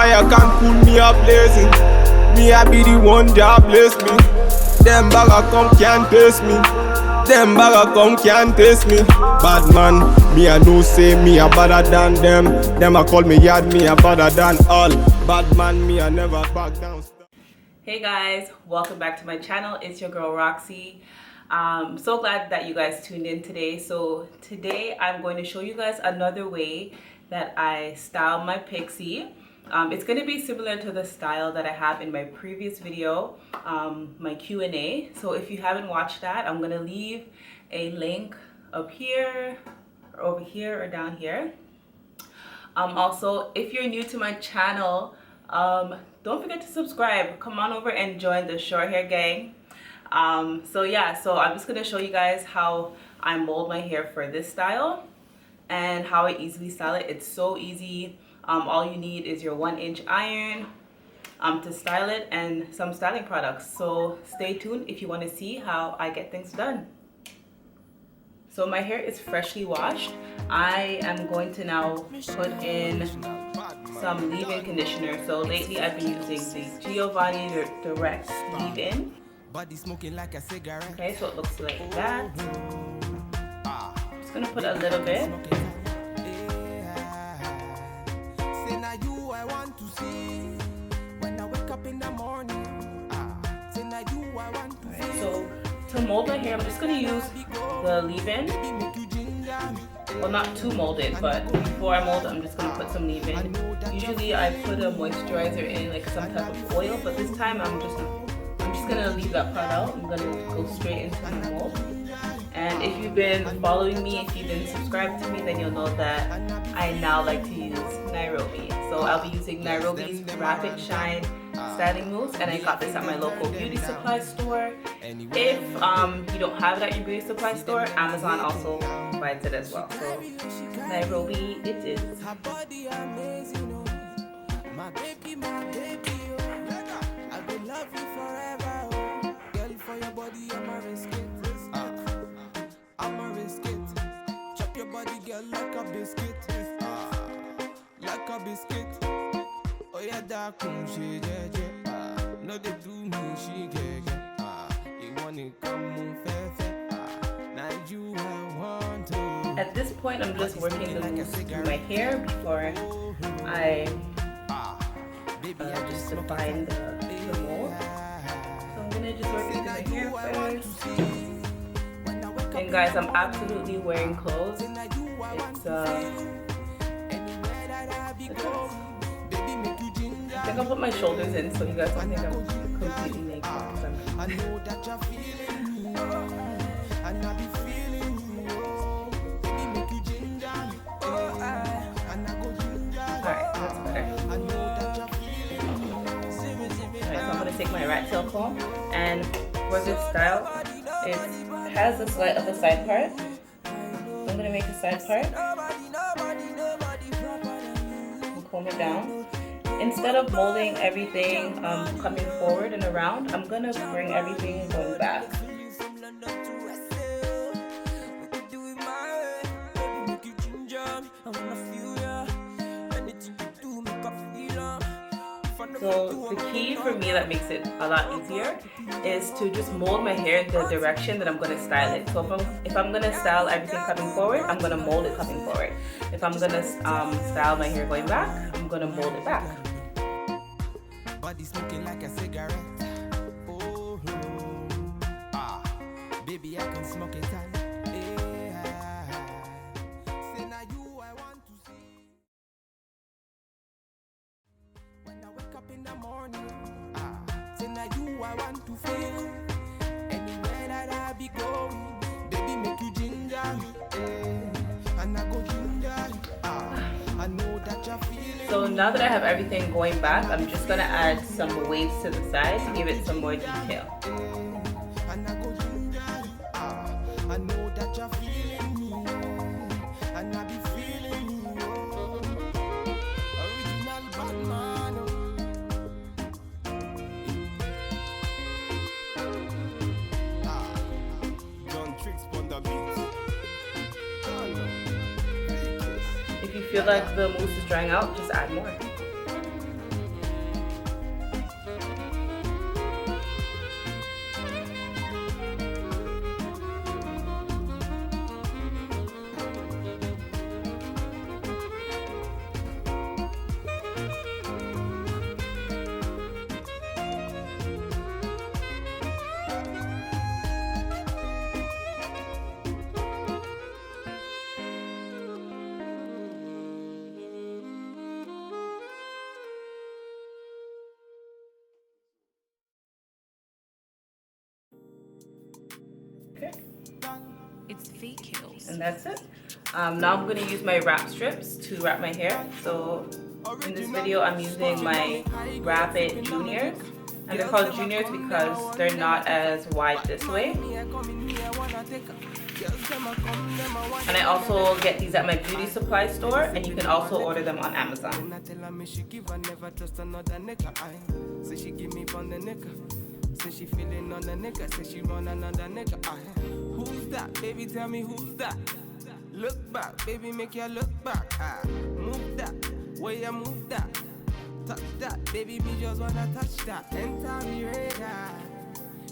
fire can't pull me up blazing. Me I be the one that bless me. Them bagger come can't taste me. Them bagger come can't taste me. Bad man, me I know say me a better than them. Them a call me yard, me a better than all. Bad man, me I never back down. Hey guys, welcome back to my channel. It's your girl Roxy. So glad that you guys tuned in today. So today I'm going to show you guys another way that I style my Pixie. It's going to be similar to the style that I have in my previous video, my Q&A. So if you haven't watched that, I'm going to leave a link up here or over here or down here. Also, if you're new to my channel, don't forget to subscribe. Come on over and join the short hair gang. So I'm just going to show you guys how I mold my hair for this style and how I easily style it. It's so easy. All you need is your 1-inch iron to style it and some styling products. So stay tuned if you want to see how I get things done. So my hair is freshly washed. I am going to now put in some leave-in conditioner. So lately I've been using the Youngbodzy Direct leave-in. Okay, so it looks like that. Just gonna put a little bit. Alright, so to mold my hair, I'm just gonna use the leave-in. Well, not to mold it, but before I mold it, I'm just gonna put some leave-in. Usually I put a moisturizer in, like some type of oil, but this time I'm just gonna leave that part out. I'm gonna go straight into the mold. And if you've been following me, if you've been subscribed to me, then you'll know that I now like to use Nairobi. So I'll be using Nairobi's Rapid Shine styling mousse, and I got this at my local beauty supply store. If you don't have it at your beauty supply store, Amazon also provides it as well. So Nairobi it is. Like a biscuit, like a biscuit. Oh yeah, that come she no they do me she get. You wanna come move fair. Now you I want to. At this point, I'm just working the mousse through my hair before I just define the mold. So I'm gonna just work it through my hair first. And guys, I'm absolutely wearing clothes. It's I think I'll put my shoulders in so you guys don't think I'm completely naked. Alright, that's better. Alright, so I'm going to take my rat tail comb, and for this style, it has a slight of a side part. I'm going to make a side part and comb it down. Instead of molding everything coming forward and around, I'm going to bring everything going back. So the key for me that makes it a lot easier is to just mold my hair in the direction that I'm going to style it. So if I'm going to style everything coming forward, I'm going to mold it coming forward. If I'm going to style my hair going back, I'm going to mold it back. Body smoking like a cigarette. Oh, baby, I can smoke it. Say now you I want to see. When I wake up in the morning, say now you I want to feel. Anywhere that I be going, baby make you ginger me, and I go ginger you. I know that you're feeling. So now that I have everything going back, I'm just gonna add some waves to the side to give it some more detail. And I go ginger you. I know that you're feeling me, and I be feeling you. Original bad man. John Tricks on the beat. If you feel like the mousse is drying out, just add more. And that's it. Now I'm going to use my wrap strips to wrap my hair. So in this video I'm using my Wrap It Juniors. And they're called Juniors because they're not as wide this way. And I also get these at my beauty supply store, and you can also order them on Amazon. Say she feeling on the nigga, say she run another nigga. Who's that? Baby, tell me who's that? Look back, baby, make you look back. Move that, way you move that. Touch that, baby, me just wanna touch that. Enter the radar.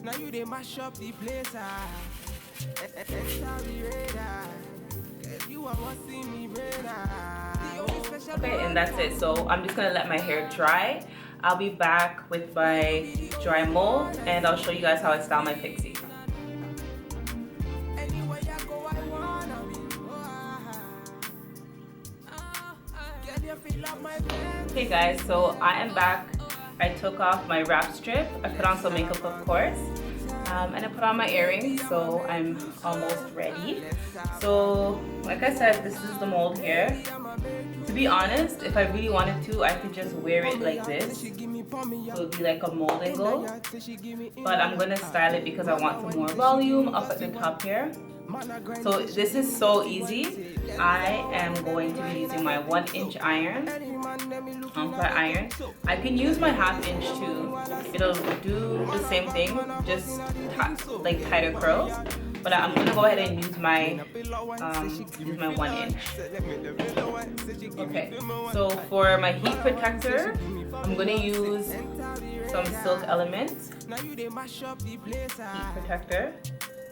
Now you they mash up the place. Enter the radar. You are what see me radar. Okay, and that's it. So I'm just gonna let my hair dry. I'll be back with my dry mold, and I'll show you guys how I style my Pixie. Hey guys, so I am back. I took off my wrap strip. I put on some makeup, of course, and I put on my earrings, so I'm almost ready. So like I said, this is the mold here. To be honest, if I really wanted to, I could just wear it like this. So it would be like a mold angle. But I'm going to style it because I want some more volume up at the top here. So this is so easy. I am going to be using my 1-inch iron, flat iron. I can use my 1/2 inch too. It'll do the same thing, just like tighter curls. But I'm gonna go ahead and use my 1 inch. Okay, so for my heat protector, I'm gonna use some Silk Elements heat protector.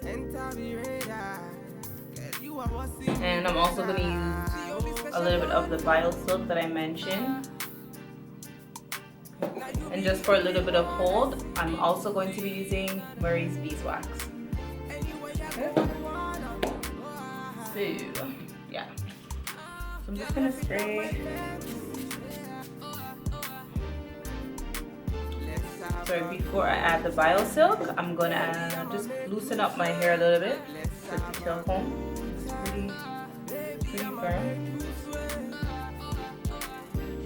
And I'm also going to use a little bit of the Vital Silk that I mentioned. And just for a little bit of hold, I'm also going to be using Murray's Beeswax. Okay. So, yeah. So I'm just going to spray. So before I add the Vital Silk, I'm going to just loosen up my hair a little bit with the tail comb. It's pretty firm.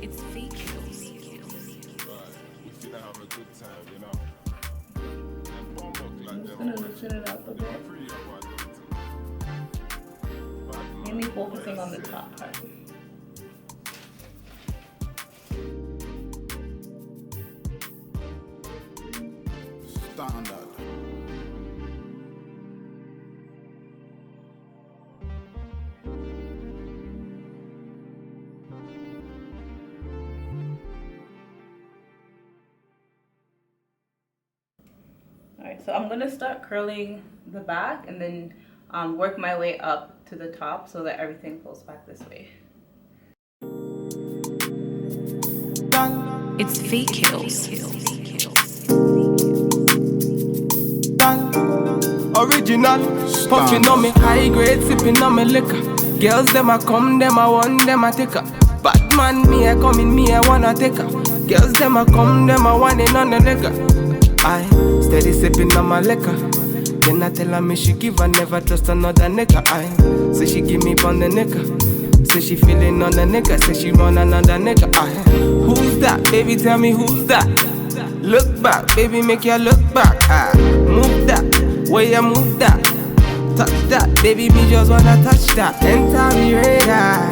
It's fake. I'm just going to loosen it up a bit. Mainly focusing on the top part. Standard. Alright, so I'm going to start curling the back and then work my way up to the top so that everything pulls back this way. It's fake kills. Original, puffing on me high grade, sipping on me liquor. Girls them a come, them a want, them a take her. Bad man, me a coming, me a wanna take her. Girls them a come, them a want it on the liquor. I steady sipping on my liquor. Then I tell her me she give her, never trust another nigga. I say she give me pon the nigga. Say she feeling on the nigga, say she run another nigga. I who's that? Baby, tell me who's that? Look back, baby, make you look back. Move that, way you move that. Touch that, baby, me just wanna touch that. Enter the radar.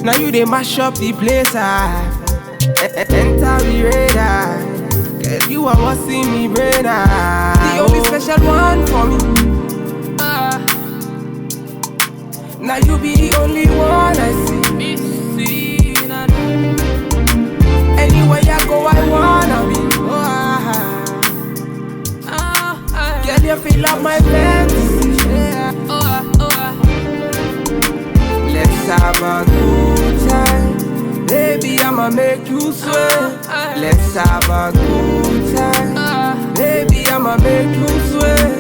Now you they mash up the place. Enter the radar. Girl, you are what see me radar. The only special one for me. Now you be the only one I see. Anywhere I go, I wanna be. Girl, you feel like my fantasy. Let's have a good time. Baby, I'ma make you sweat. Let's have a good time. Baby, I'ma make you sweat.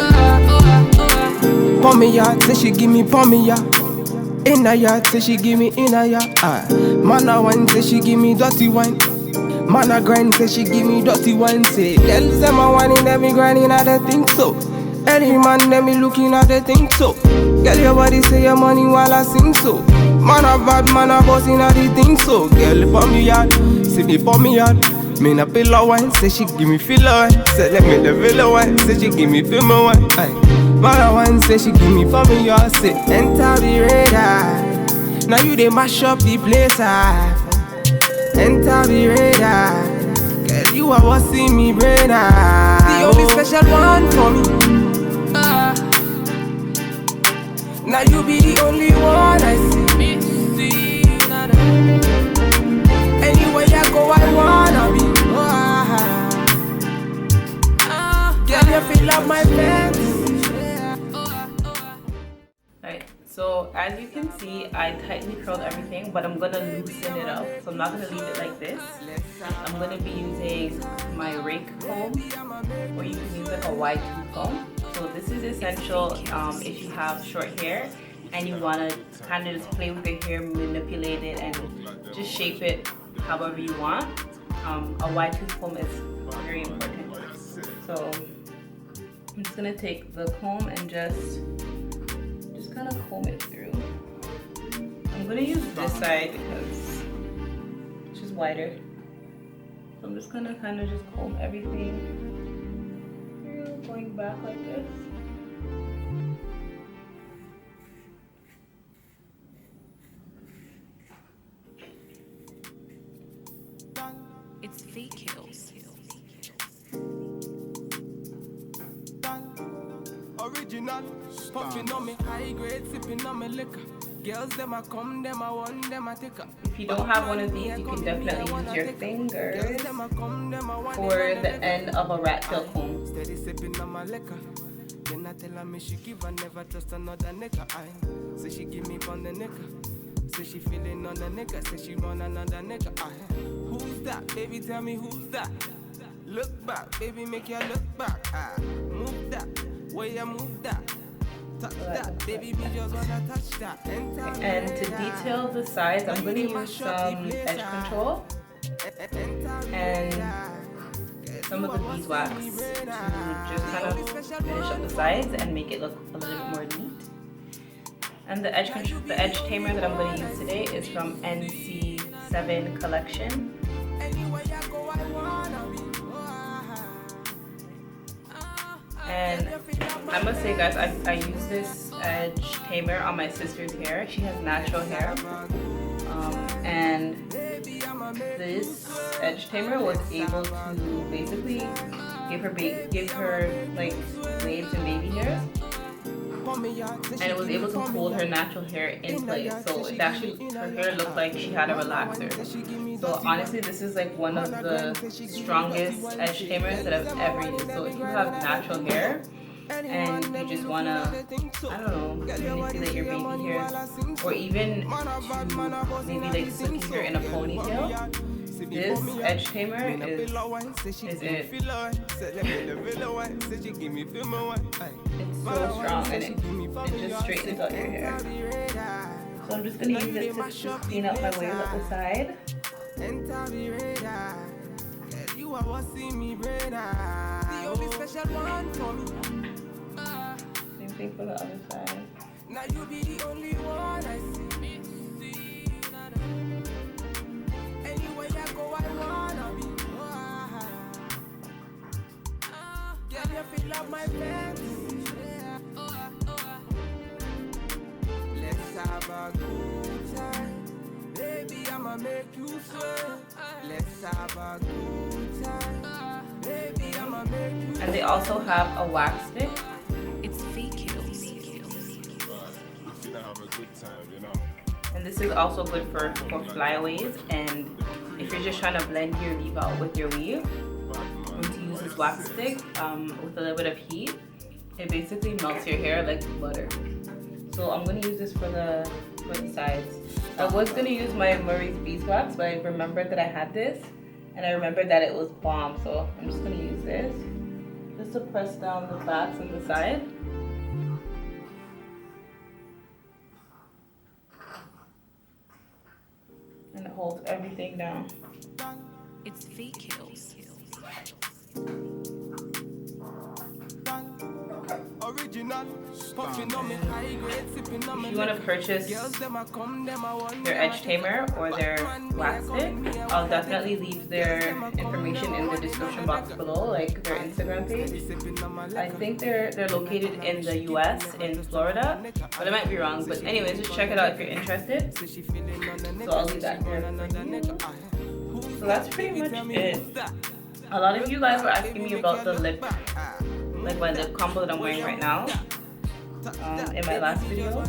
Pour me ya, say she give me pour me ya. In a yard, say she give me in a yard. Man a wine, say she give me dirty wine. Man a grind, say she give me dirty wine. Say, girls them a whining, them me grinding, I don't think so. Any man let me looking at the thing so. Girl, your body say your money while I sing so. Man a bad man a bossing at the thing so. Girl, pon me yard, see me pon me yard. Me na pillow wine, say she give me filler wine. Say let me the villa wine, say she give me filmer wine. Aye. Man a wine, say she give me for me yard. Say enter the radar. Now you dey mash up the place ah. Enter the radar. Girl, you are what see me brain ah. The only special one for me. Now you be the only one I see. Anywhere I go, I wanna be. Girl, you feel like my fantasy. Right, so as you can see, I tightly curled everything, but I'm gonna loosen it up. So I'm not gonna leave it like this. I'm gonna be using my rake comb, or you can use like a wide tooth comb. So this is essential if you have short hair and you wanna kind of just play with your hair, manipulate it, and just shape it however you want. A wide tooth comb is very important. So I'm just gonna take the comb and just kind of comb it through. I'm gonna use this side because it's just wider. So I'm just gonna kind of just comb everything through, going back like this. It's fake kills. Original, puffing on me high grade, sipping on me liquor. Girls, them a come, them a want, them a take up. If you don't have one of these, you can definitely use your fingers for the end of a rat tail comb. Steady sipping on my liquor. Then I tell her me she give her never trust another nigga. Say she give me on the nigga. Say she feeling on the nigga. Say she want another nigga. Who's that? Baby, tell me who's that? Look back, baby, make you look back. Move that, way you move that. Touch that, baby, me just wanna touch that. And to detail the sides, I'm going to use some edge control and some of the beeswax to just kind of finish up the sides and make it look a little bit more neat. And the edge tamer that I'm going to use today is from NC7 collection. And I must say, guys, I use this edge tamer on my sister's hair. She has natural hair, and this edge tamer was able to basically give her like waves and baby hairs, and it was able to hold her natural hair in place. So it actually, her hair looked like she had a relaxer. So honestly, this is like one of the strongest edge tamers that I've ever used. So if you have natural hair and you just wanna, I don't know, manipulate your baby hairs, or even to maybe like slick your hair in a ponytail, this edge tamer is it. It's so strong, and it just straightens out your hair. So I'm just gonna use it to just clean up my waves at the side. Same thing for the other side. Now you be the only one I see. Anywhere I go, I wanna be. Girl, you feel like my fantasy. Let's have a good time. Baby, I'ma make you sweat. Let's have a good time. Baby, I'ma make you. And they also have a wax stick. It's fake kills. Have a good time, you know. And this is also good for flyaways, and if you're just trying to blend your weave out with your weave, I'm going to use this wax stick with a little bit of heat. It basically melts your hair like butter. So I'm going to use this for the sides. I was going to use my Murray's beeswax, but I remembered that I had this, and I remembered that it was bomb. So I'm just going to use this just to press down the backs and the side. And it holds everything down. It's fake kills. If you want to purchase their edge tamer or their wax stick, I'll definitely leave their information in the description box below, like their Instagram page. I think they're located in the US, in Florida, but I might be wrong. But anyways, just check it out if you're interested. So I'll leave that here. So that's pretty much it. A lot of you guys were asking me about the lip, like my lip combo that I'm wearing right now, in my last video,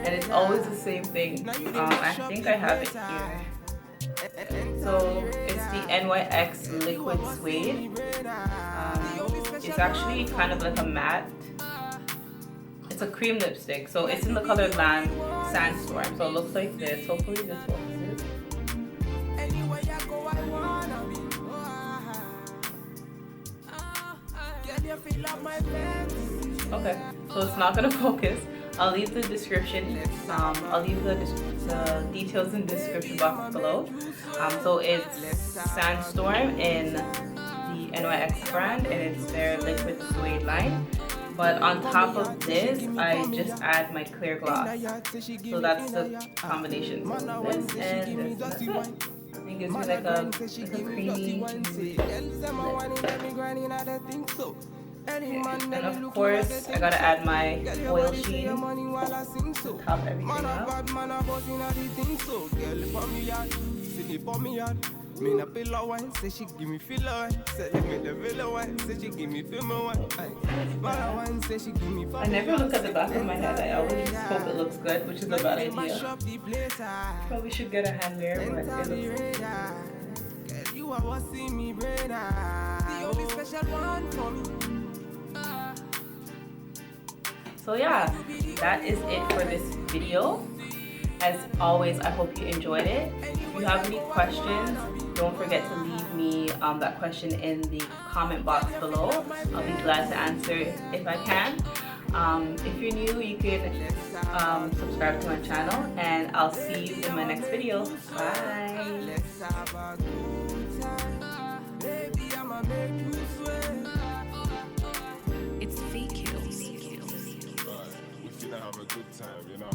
and it's always the same thing. I think I have it here. So it's the NYX Liquid Suede. It's actually kind of like a matte. It's a cream lipstick, so it's in the color Sandstorm. So it looks like this. Hopefully this focuses. Okay, so it's not gonna focus. I'll leave the description. I'll leave the details in the description box below. So it's Sandstorm in the NYX brand, and it's their liquid suede line. But on top of this, I just add my clear gloss. So that's the combination. So this and this. That's it. It gives me like a creamy lip. And of course, I gotta add my oil sheen to top everything up. I never look at the back of my head. I always just hope it looks good, which is a bad idea. Probably should get a hand mirror, but it looks good. So yeah, that is it for this video. As always, I hope you enjoyed it. If you have any questions, don't forget to leave me that question in the comment box below. I'll be glad to answer if I can. If you're new, you can subscribe to my channel, and I'll see you in my next video. Bye. It's fake kills. We finna have a good time, you know.